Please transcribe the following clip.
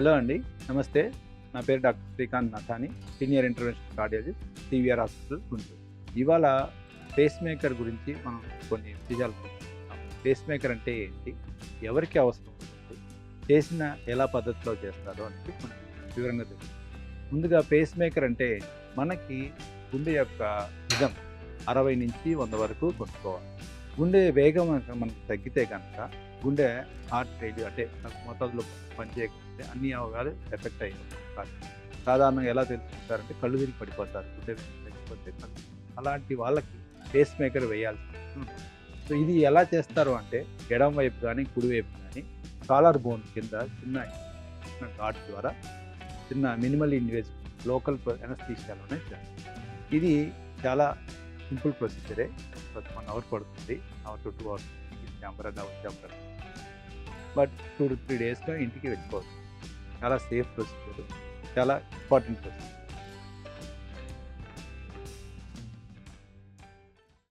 Hello అండి. నమస్తే. నా పేరు doctor Srikanth Nathani. Senior interventional cardiologist, CVR hospital, Guntur. ఇవాళ పేస్ మేకర్ గురించి మనం కొన్ని విషయాలు తెలుసుకుందాం. పేస్ మేకర్ అంటే ఏంటి? ఎవరికి అవసరం ఉంటుంది? చేసిన ఎలా పద్ధతిలో చేస్తారో అనేది మనం వివరంగా తెలుసుకుందాం. ముందుగా పేస్ మేకర్ అంటే మనకి గుండె యొక్క రిథమ్ 60 నుంచి 100 వరకు కొట్టుకోవాలి. గుండె వేగం మనకు తగ్గితే కనుక గుండె హార్ట్ ఫెయిల్యూర్ అంటే మోతాదులో పనిచేయకపోతే అన్ని అవగాలు ఎఫెక్ట్ అయ్యాయి. సాధారణంగా ఎలా తెలుసుకుంటారంటే కళ్ళు తిరిగి పడిపోతారు, గుండె తగ్గిపోతే అలాంటి వాళ్ళకి పేస్ మేకర్ వేయాల్సి ఉంటుంది. సో ఇది ఎలా చేస్తారు అంటే ఎడమ వైపు కానీ కుడివైపు కానీ కాలర్ బోన్ కింద చిన్న ఘాట్ ద్వారా చిన్న మినిమల్ ఇన్వేజివ్ లోకల్ ఎనస్థీషియాలోనే చేస్తారు. ఇది చాలా సింపుల్ ప్రొసీజరే. 1 అవర్ పడుతుంది, hour to 2 hours chamber but 2 to 3 డేస్లో ఇంటికి వెళ్ళిపోవచ్చు. చాలా సేఫ్ ప్రొసీజర్, చాలా ఇంపార్టెంట్ ప్రొసీజర్.